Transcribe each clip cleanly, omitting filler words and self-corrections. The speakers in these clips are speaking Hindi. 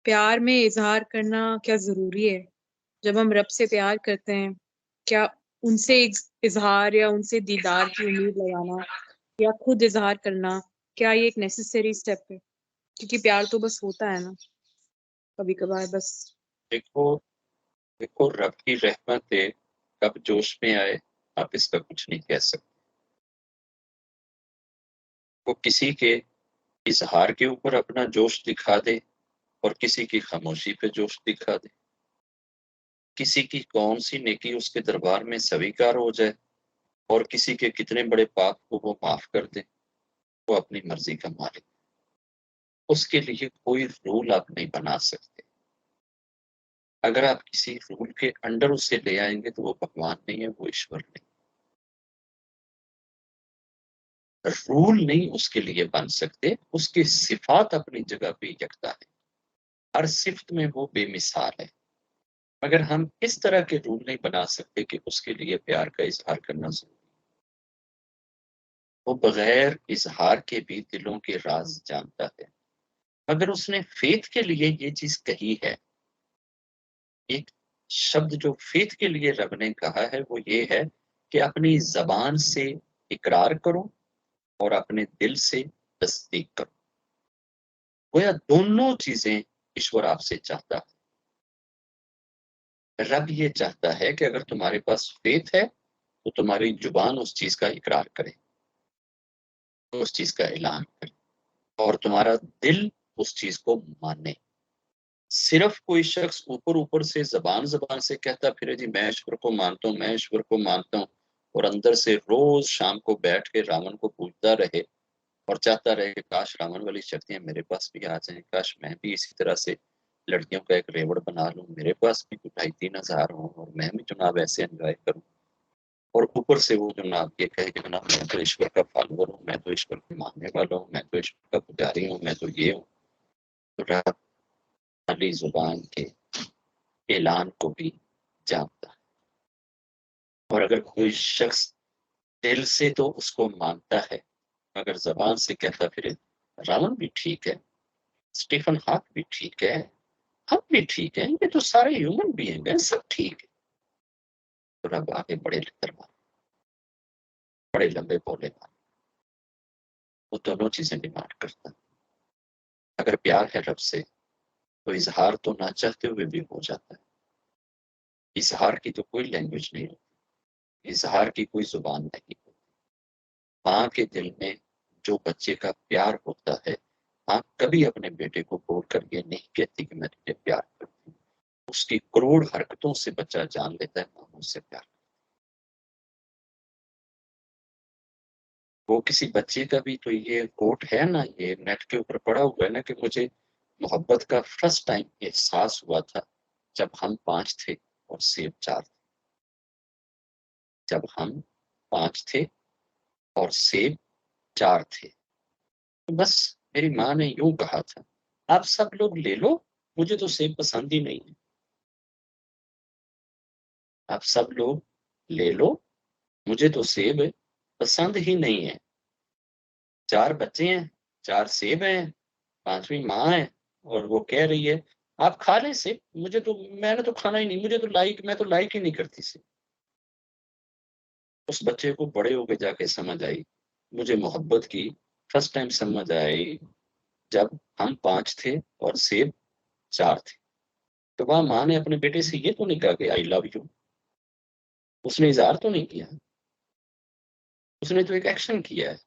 प्यार में इज़हार करना क्या ज़रूरी है? जब हम रब से प्यार करते हैं, क्या उनसे इज़हार या उनसे दीदार की उम्मीद लगाना या खुद इज़हार करना, क्या ये एक नेसेसरी स्टेप है? क्योंकि प्यार तो बस होता है ना, कभी-कभार बस। देखो देखो, रब की रहमतें कब जोश में आए, आप इसका कुछ नहीं कह सकते। वो किसी के इज़हार के ऊपर अपना जोश दिखा दे और किसी की खामोशी पे जोश दिखा दे। किसी की कौन-सी नेकी उसके दरबार में स्वीकार हो जाए और किसी के कितने बड़े पाप को वो माफ़ कर दे, वो अपनी मर्ज़ी का मालिक। उसके लिए कोई रूल आप नहीं बना सकते। अगर आप किसी रूल के अंडर उसे ले आएँगे तो वो भगवान नहीं है, वो ईश्वर नहीं। रूल नहीं उसके लिए बन सकते, उसकी सिफ़ात अपनी जगह पे यकता है। हर सिफ़त में वो बेमिसाल है। मगर हम इस तरह के रूल नहीं बना सकते कि उसके लिए प्यार का इज़हार करना ज़रूरी। वो बगैर इज़हार के भी दिलों के राज़ जानता है। अगर उसने फ़ेथ के लिए ये चीज़ कही है, एक शब्द जो फ़ेथ के लिए रब ने कहा है वो ये है कि अपनी ज़बान से इकरार करो और अपने दिल से तस्दीक करो। गोया दोनों चीज़ें ईश्वर आपसे चाहता है। रब ये चाहता है कि अगर तुम्हारे पास फ़ेथ है, तो तुम्हारी ज़ुबान उस चीज़ का इकरार करे, उस चीज़ का ऐलान करे और तुम्हारा दिल उस चीज़ को माने। सिर्फ़ कोई शख़्स ऊपर-ऊपर से ज़बान-ज़बान से कहता फिरे जी मैं ईश्वर को मानता हूँ, मैं ईश्वर को मानता हूँ और अंदर से रोज़ शाम को बैठ के रावण को पूजता रहे और चाहता रहे कि काश रावण वाली शक्तियाँ मेरे पास भी आ जाएँ, काश मैं भी इसी तरह से लड़कियों का एक रेवड़ बना लूँ, मेरे पास भी 2,500-3 हज़ार हों और मैं भी जनाब ऐसे एन्जॉय करूँ। और ऊपर से वो जनाब ये कहे कि जनाब मैं तो ईश्वर का फॉलोवर हूँ, मैं तो ईश्वर को मानने वाला हूँ, मैं तो ईश्वर का पुजारी हूँ, मैं तो ये हूँ। तो रब खाली ज़ुबान के ऐलान को भी जानता है और अगर कोई शख़्स दिल से तो उसको मानता है, मगर ज़बान से कहता फिरे, रावण भी ठीक है, स्टीफन हॉक भी ठीक है, हम भी ठीक हैं, ये तो सारे ह्यूमन बीइंग हैं, सब ठीक है। तो रब आगे बड़े दरबार, बड़े लंबे बोले मारे, वो दोनों चीज़ें डिमांड करता है। अगर प्यार है रब से, तो इज़हार तो ना चाहते हुए भी हो जाता है। इज़हार की तो कोई लैंग्वेज नहीं होती, इज़हार की कोई ज़ुबान नहीं होती। माँ के दिल में जो बच्चे का प्यार होता है, माँ कभी अपने बेटे को बोलकर ये नहीं कहती कि मैं तुझे प्यार करती हूँ। उसकी करोड़ हरकतों से बच्चा जान लेता है माँ मुझसे प्यार। वो किसी बच्चे का भी तो ये कोट है ना, ये नेट के ऊपर पड़ा हुआ है ना कि मुझे मोहब्बत का फर्स्ट टाइम एहसास हुआ था, जब हम 5 थे और सेब 4 थे। जब हम 5 थे और सेब 4 थे। तो बस मेरी माँ ने यूँ कहा था, "आप सब लोग ले लो, मुझे तो सेब पसंद ही नहीं है। आप सब लोग ले लो, मुझे तो सेब पसंद ही नहीं है। 4 बच्चे हैं, 4 सेब हैं, 5वीं माँ है और वो कह रही है, "आप खा लें सेब, मुझे तो मैंने तो खाना ही नहीं, मुझे तो मैं तो लाइक ही नहीं करती सेब।" उस बच्चे को बड़े होके जाके समझ आई, मुझे मोहब्बत की फर्स्ट टाइम समझ आई जब हम 5 थे और सेब 4 थे। तो वहाँ माँ ने अपने बेटे से ये तो नहीं कहा कि आई लव यू, उसने इज़हार तो नहीं किया, उसने तो एक एक्शन किया है।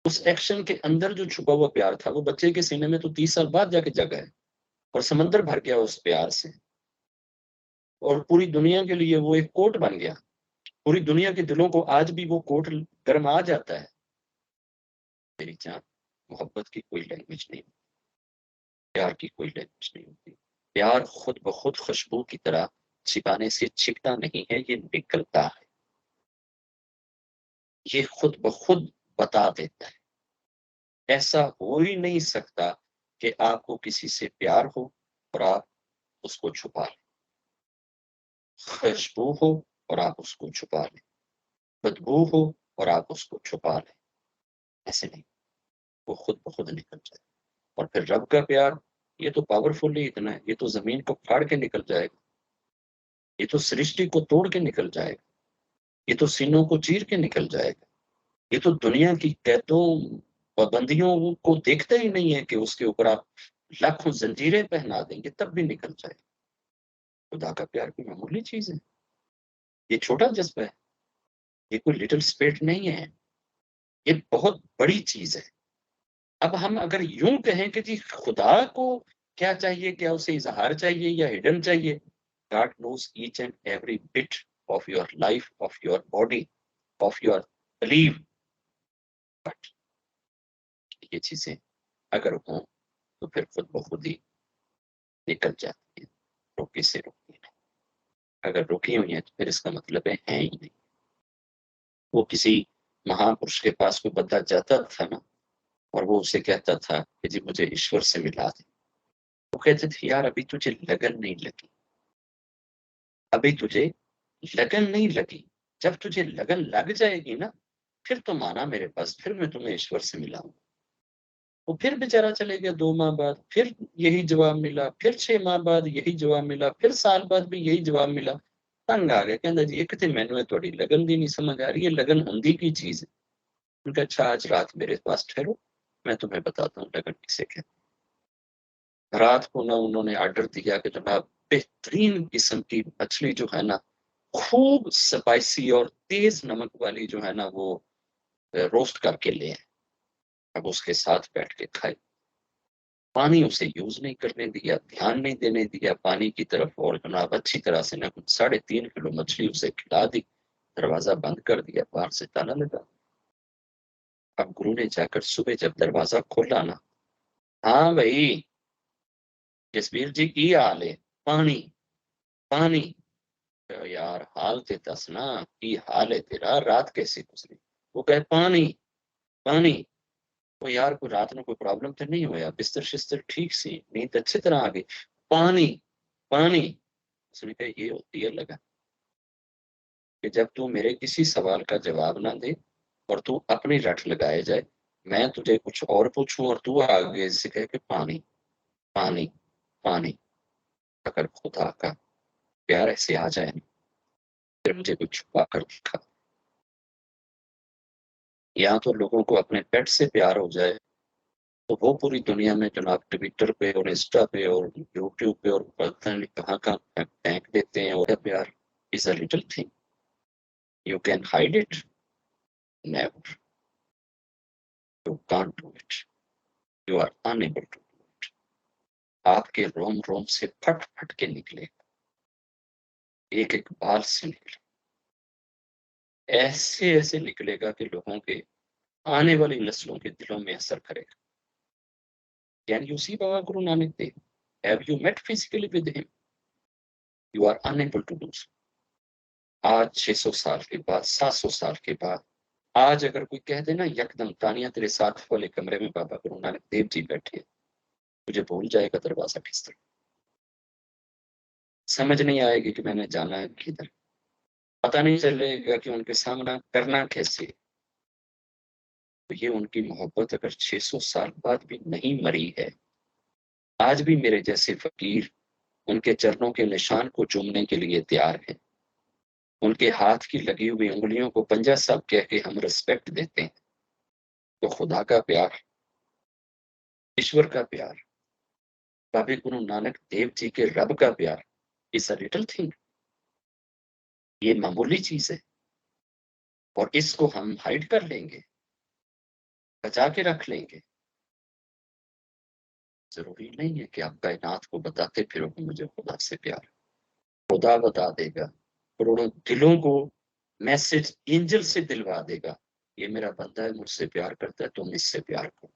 उस एक्शन के अंदर जो छुपा हुआ प्यार था, वो बच्चे के सीने में तो 30 साल बाद जाके जगा है और समंदर भर गया उस प्यार से और पूरी दुनिया के लिए वो एक कोट बन गया। पूरी दुनिया के दिलों को आज भी वो कोट गरमा जाता है। मेरी जान, मोहब्बत की कोई लैंग्वेज नहीं, प्यार की कोई लैंग्वेज नहीं होती। प्यार खुद ब खुद खुशबू की तरह छिपाने से छिपता नहीं है, ये निकलता है। ये खुद ब खुद बता देता है। ऐसा हो ही नहीं सकता कि आपको किसी से प्यार हो और आप उसको छुपा लें। खुशबू हो और आप उसको छुपा लें, बदबू हो और आप उसको छुपा लें, ऐसे नहीं, वो खुद ब खुद निकल जाए। और फिर रब का प्यार, ये तो पावरफुल ही इतना है, ये तो जमीन को फाड़ के निकल जाएगा, ये तो सृष्टि को तोड़ के निकल जाएगा, ये तो सीनों को चीर के निकल जाएगा, ये तो दुनिया की कैदों पाबंदियों को देखता ही नहीं है कि उसके ऊपर आप लाखों जंजीरें पहना देंगे तब भी निकल जाएगा। खुदा का प्यार कोई मामूली चीज है, ये छोटा जज्बा है, ये कोई लिटिल स्पिरिट नहीं है, ये बहुत बड़ी चीज है। अब हम अगर यूं कहें कि जी खुदा को क्या चाहिए, क्या उसे इजहार चाहिए या हिडन चाहिए, God knows each and every bit of your life, of your body, of your believe. But ये चीजें अगर हों तो फिर खुद ब खुद ही निकल जाती है, रोके से रोकी नहीं। अगर रुकी हुई है तो फिर इसका मतलब है ही नहीं। वो किसी महापुरुष के पास कोई बंदा जाता था ना, और वो उसे कहता था कि जी मुझे ईश्वर से मिला दे, वो कहते थे यार अभी तुझे लगन नहीं लगी, अभी तुझे लगन नहीं लगी, जब तुझे लगन लग जाएगी ना फिर तुम आना मेरे पास, फिर मैं तुम्हें ईश्वर से मिलाऊंगा। वो फिर बेचारा चले गया, 2 माह बाद फिर यही जवाब मिला, फिर 6 माह बाद यही जवाब मिला, फिर साल बाद भी यही जवाब मिला। तंग आ गया, कहता जी एक तो मैंने थोड़ी लगन भी नहीं समझ आ रही है, लगन होंदी की चीज है। उनका अच्छा आज रात मेरे पास ठहरो, मैं तुम्हें बताता हूँ लगन किसे कहते हैं। रात को ना उन्होंने ऑर्डर दिया कि जनाब बेहतरीन किस्म की मछली जो है ना, खूब स्पाइसी और तेज नमक वाली जो है ना, वो रोस्ट करके ले आए। अब उसके साथ बैठ के खाए, पानी उसे यूज नहीं करने दिया, ध्यान नहीं देने दिया पानी की तरफ, और जनाब अच्छी तरह से ना कुछ 3.5 किलो मछली उसे खिला दी, दरवाजा बंद कर दिया, बाहर से ताला लगा। अब गुरु ने जाकर सुबह जब दरवाजा खोला ना, हाँ भाई जसवीर जी की हाल है, पानी पानी। तो यार हाल ते दसना की हाल है तेरा, रात कैसे गुजरी? वो कहे पानी पानी। तो यार कोई रात में कोई प्रॉब्लम तो नहीं हुआ, बिस्तर शिस्तर ठीक सी, नींद अच्छी तरह आ गई, पानी पानी। उसने कहा ये होती है लगन, कि जब तू मेरे किसी सवाल का जवाब ना दे और तू अपनी रट लगाए जाए, मैं तुझे कुछ और पूछूं और तू आगे से कहे कि पानी पानी पानी। अगर खुदा का प्यार ऐसे आ जाए ना, फिर मुझे कुछ छुपा कर दिखा। या तो लोगों को अपने पेट से प्यार हो जाए, तो वो पूरी दुनिया में जनाब ट्विटर पे और इंस्टा पे और यूट्यूब पे और पता नहीं कहाँ कहाँ फेंक देते हैं, और प्यार is a little thing, you can hide it, never, you can't do it, you are unable to do it. आपके रोम रोम से फट फट के निकले, एक एक बाल से निकले, ऐसे ऐसे निकलेगा कि लोगों के आने वाली नस्लों के दिलों में असर करेगा। Can you see Baba Guru Nanak Dev? Have you met physically with him? You are unable to do so. आज 600 साल के बाद, 700 साल के बाद, आज अगर कोई कह दे ना यकदम तानिया तेरे साथ वाले कमरे में बाबा गुरु नानक देव जी बैठे हैं, मुझे भूल जाएगा दरवाजा किस तरह, समझ नहीं आएगी कि मैंने जाना है किधर, पता नहीं चलेगा कि उनके सामना करना कैसे। तो ये उनकी मोहब्बत अगर 600 साल बाद भी नहीं मरी है, आज भी मेरे जैसे फकीर उनके चरणों के निशान को चूमने के लिए तैयार है, उनके हाथ की लगी हुई उंगलियों को पंजा साहब कह के हम रिस्पेक्ट देते हैं। तो खुदा का प्यार, ईश्वर का प्यार, बाबा गुरु नानक देव जी के रब का प्यार इज अ लिटिल थिंग, ये मामूली चीज है। और इसको हम हाइड कर लेंगे, बचा के रख लेंगे। जरूरी नहीं है कि आप कायनात को बताते फिरो कि मुझे खुदा से प्यार, खुदा बता देगा, करोड़ों दिलों को मैसेज एंजल से दिलवा देगा, ये मेरा बंदा है, मुझसे प्यार करता है, तुम इससे प्यार करो।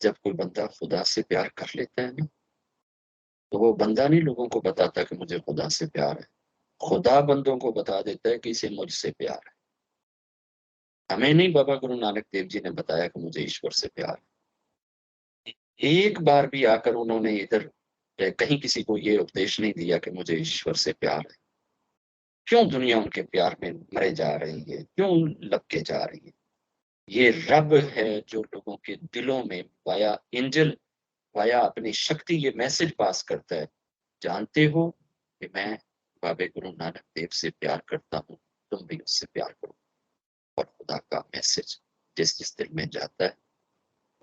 जब कोई बंदा खुदा से प्यार कर लेता है ना, तो वो बंदा नहीं लोगों को बताता कि मुझे खुदा से प्यार है, खुदा बंदों को बता देता है कि इसे मुझसे प्यार है। हमें नहीं, बाबा गुरु नानक देव जी ने बताया कि मुझे ईश्वर से प्यार है। एक बार भी आकर उन्होंने इधर कहीं किसी को ये उपदेश नहीं दिया कि मुझे ईश्वर से प्यार है। क्यों दुनिया उनके प्यार में मरे जा रही है, क्यों लपके जा रही है? ये रब है जो लोगों के दिलों में वाया एंजल वाया अपनी शक्ति ये मैसेज पास करता है, जानते हो कि मैं बाबे गुरु नानक देव से प्यार करता हूँ, तुम भी उससे प्यार करो। और खुदा का मैसेज जिस जिस दिल में जाता है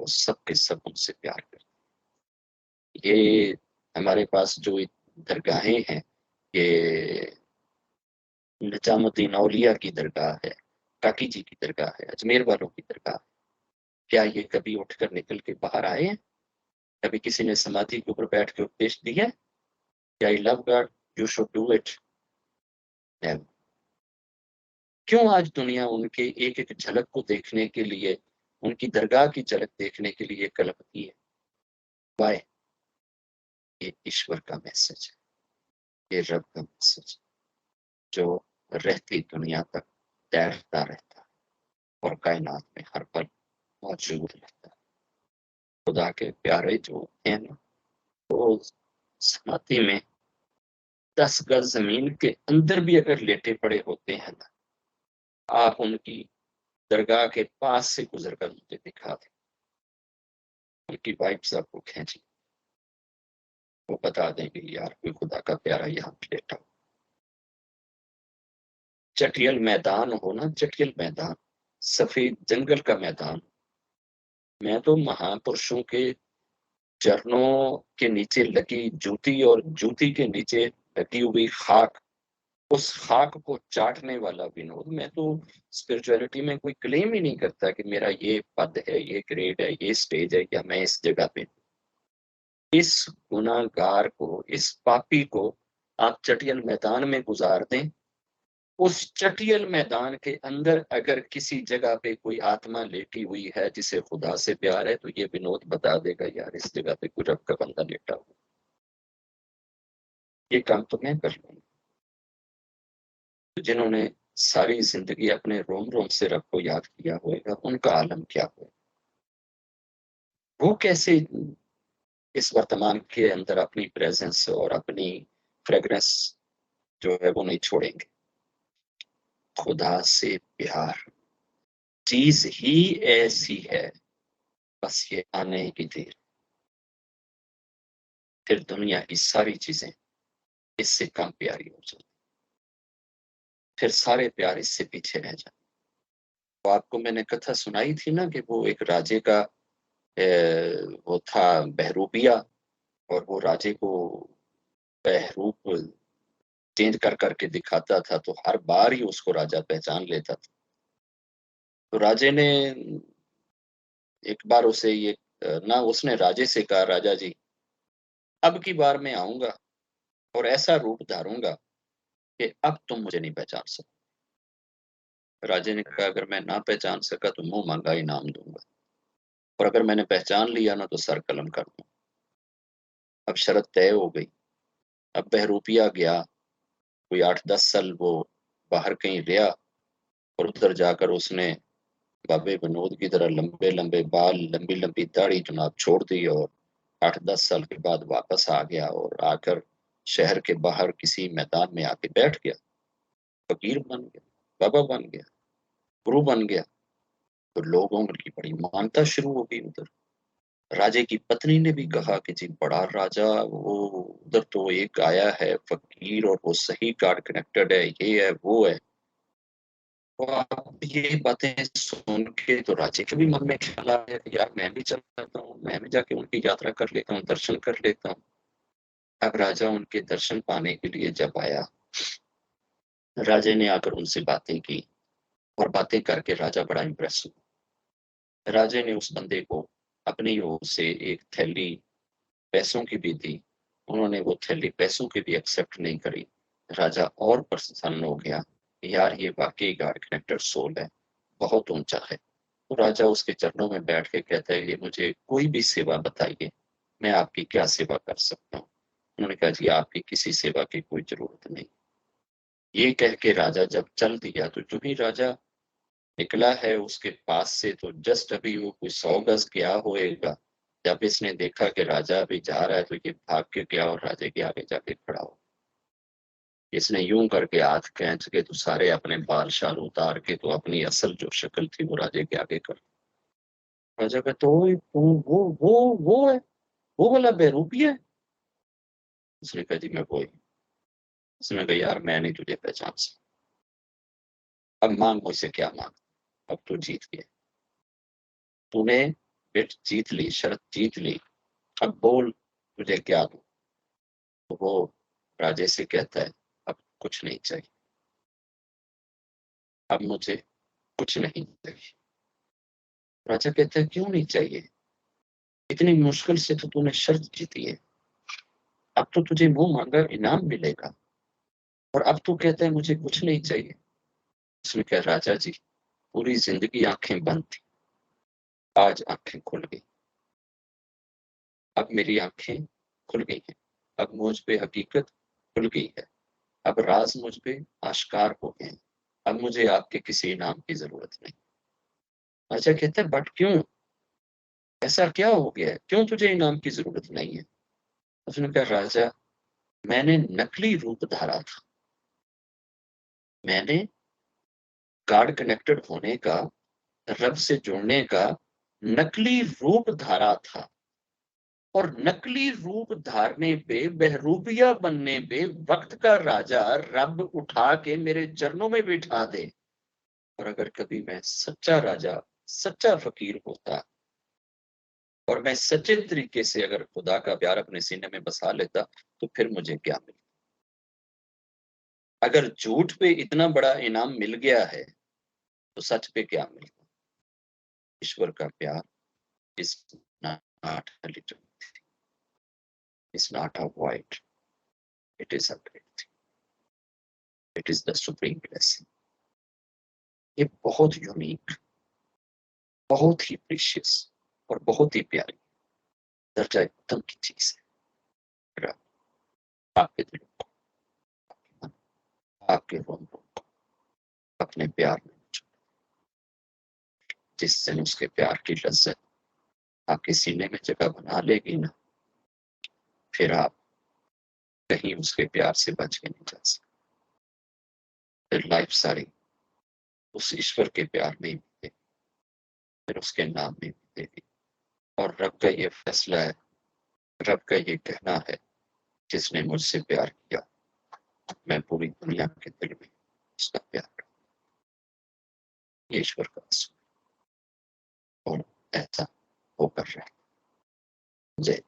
वो सब के सब उनसे प्यार करते हैं। ये हमारे पास जो दरगाहें हैं, ये निजामुद्दीन औलिया की दरगाह है, काकी जी की दरगाह है, अजमेर वालों की दरगाह है। क्या ये कभी उठकर निकल के बाहर आए हैं? कभी किसी ने समाधि के ऊपर बैठ के उपदेश दिया है? क्या I love God, you should do it? क्यों आज दुनिया उनके एक एक झलक को देखने के लिए, उनकी दरगाह की झलक देखने के लिए कलपती है? वाय? ये ईश्वर का मैसेज है, ये रब का मैसेज जो रहती दुनिया तक तैरता रहता है और कायनात में हर पल मौजूद रहता है। खुदा के प्यारे जो हैं ना, वो समाधि में 10 गज जमीन के अंदर भी अगर लेटे पड़े होते हैं ना, आप उनकी दरगाह के पास से गुजर कर मुझे दिखा दें, उनकी वाइब्स आपको खींची, वो बता देंगे यार कोई खुदा का प्यारा यहाँ पे लेटा हो। चटियल मैदान हो ना, चटियल मैदान, सफेद जंगल का मैदान, मैं तो महापुरुषों के चरणों के नीचे लगी जूती और जूती के नीचे लगी हुई खाक, उस खाक को चाटने वाला विनोद। मैं तो स्पिरिचुअलिटी में कोई क्लेम ही नहीं करता कि मेरा ये पद है, ये ग्रेड है, ये स्टेज है, या मैं इस जगह पे। इस गुनाहगार को, इस पापी को आप चटियल मैदान में गुजार दें, उस चटियल मैदान के अंदर अगर किसी जगह पे कोई आत्मा लेटी हुई है जिसे खुदा से प्यार है, तो ये विनोद बता देगा यार इस जगह पे कोई रब का बंदा लेटा हुआ। ये काम तो मैं कर लूंगा। जिन्होंने सारी जिंदगी अपने रोम रोम से रब को याद किया होगा, उनका आलम क्या होगा? वो कैसे इस वर्तमान के अंदर अपनी प्रेजेंस और अपनी फ्रेग्रेंस जो है वो नहीं छोड़ेंगे? खुदा से प्यार चीज ही ऐसी है, बस ये आने की देर, फिर दुनिया की सारी चीजें इससे कम प्यारी हो जाती, फिर सारे प्यार इससे पीछे रह जाते। तो आपको मैंने कथा सुनाई थी ना कि वो एक राजे का वो था बहरूपिया, और वो राजे को बहरूप चेंज कर करके दिखाता था, तो हर बार ही उसको राजा पहचान लेता था। तो राजे ने एक बार उसे ये ना, उसने राजे से कहा, राजा जी अब की बार मैं आऊंगा और ऐसा रूप धारूंगा कि अब तुम मुझे नहीं पहचान सकते। राजे ने कहा अगर मैं ना पहचान सका तो मुंह मांगा इनाम दूंगा, और अगर मैंने पहचान लिया ना तो सर कलम कर दूंगा। अब शर्त तय हो गई। अब बहरूपिया गया, कोई 8-10 साल वो बाहर कहीं रहा, और उधर जाकर उसने बाबे विनोद की तरह लंबे लंबे बाल, लंबी लंबी दाढ़ी जनाब छोड़ दी, और 8-10 साल के बाद वापस आ गया, और आकर शहर के बाहर किसी मैदान में आके बैठ गया। फकीर बन गया, बाबा बन गया, गुरु बन गया। तो लोगों की बड़ी मानता शुरू हो गई उधर। राजे की पत्नी ने भी कहा कि जी बड़ा राजा, वो उधर तो एक आया है फकीर और वो सही कार्ड कनेक्टेड है, ये है वो है। तो अब ये बातें सुन के तो राजे के भी मन में ख्याल आया कि यार मैं भी चल जाता हूँ, मैं भी जाके उनकी यात्रा कर लेता हूँ, दर्शन कर लेता हूँ। अब राजा उनके दर्शन पाने के लिए जब आया, राजे ने आकर उनसे बातें की, और बातें करके राजा बड़ा इम्प्रेस हुआ। राजे ने उस बंदे को अपनी ओर से एक थैली पैसों की भी दी। उन्होंने वो थैली पैसों की भी एक्सेप्ट नहीं करी। राजा और प्रसन्न हो गया, यार ये वाकई गॉड कनेक्टेड सोल है, बहुत ऊंचा है। तो राजा उसके चरणों में बैठ के कहता है, ये मुझे कोई भी सेवा बताइए, मैं आपकी क्या सेवा कर सकता हूँ? उन्होंने कहा जी आपकी किसी सेवा की कोई जरूरत नहीं। ये कह के राजा जब चल दिया, तो जो ही राजा निकला है उसके पास से, तो जस्ट अभी वो कोई 100 गज गया होएगा, जब इसने देखा कि राजा अभी जा रहा है, तो ये भाग के गया और राजे के आगे जाके खड़ा हो। इसने यूं करके हाथ खींच के तो सारे अपने बाल शाल उतार के तो अपनी असल जो शक्ल थी वो राजे के आगे कर। राजा कहते वो है, वो वाला बहरूपिया है? उसने कहा जी मैं वही। उसने कहा यार मैं नहीं तुझे पहचान सकता, अब मांग मुझसे क्या मांग, अब तो जीत गया, तूने बेट जीत ली, शर्त जीत ली, अब बोल तुझे क्या दूं। तो वो राजे से कहता है अब कुछ नहीं चाहिए, अब मुझे कुछ नहीं चाहिए। राजा कहता है क्यों नहीं चाहिए, इतनी मुश्किल से तो तूने शर्त जीती है, अब तो तुझे मुंह मांगा इनाम मिलेगा और अब तू कहता है मुझे कुछ नहीं चाहिए। उसने कहा राजा जी पूरी जिंदगी आंखें बंद थी, आज आंखें खुल गई, अब मेरी आंखें खुल गई हैं, अब मुझ पे हकीकत खुल गई है, अब राज मुझ पे आश्कार हो गए हैं, अब मुझे आपके किसी इनाम की जरूरत नहीं। राजा कहता है बट क्यों, ऐसा क्या हो गया है, क्यों तुझे इनाम की जरूरत नहीं है। उसने कहा राजा मैंने नकली रूप धारा था, मैंने गॉड कनेक्टेड होने का, रब से जुड़ने का नकली रूप धारा था, और नकली रूप धारने पे, बहरूपिया बनने पे वक्त का राजा रब उठा के मेरे चरणों में बिठा दे। और अगर कभी मैं सच्चा राजा, सच्चा फकीर होता और मैं सच्चे तरीके से अगर खुदा का प्यार अपने सीने में बसा लेता तो फिर मुझे क्या मिलता। अगर झूठ पे इतना बड़ा इनाम मिल गया है तो सच पे क्या मिलता। ईश्वर का प्यार is not a little, is not a white, it is a great thing, it is the supreme blessing. ये बहुत यूनिक, बहुत ही प्रीशियस और बहुत ही प्यारी दर्जा उत्तम की चीज है। आपके दिल को, आपके मन, आपके रोम को अपने प्यार में, जिस दिन उसके प्यार की लज्जत आपके सीने में जगह बना लेगी ना, फिर आप कहीं उसके प्यार से बच के नहीं जा सकते। फिर लाइफ सारी उस ईश्वर के प्यार में ही बीतेगी, फिर उसके नाम में बीतेगी। और रब का ये फैसला है, रब का ये कहना है, जिसने मुझसे प्यार किया मैं पूरी दुनिया के दिल में उसका प्यार करूं। ये ईश्वर का असूल और ऐसा होकर रहे। जय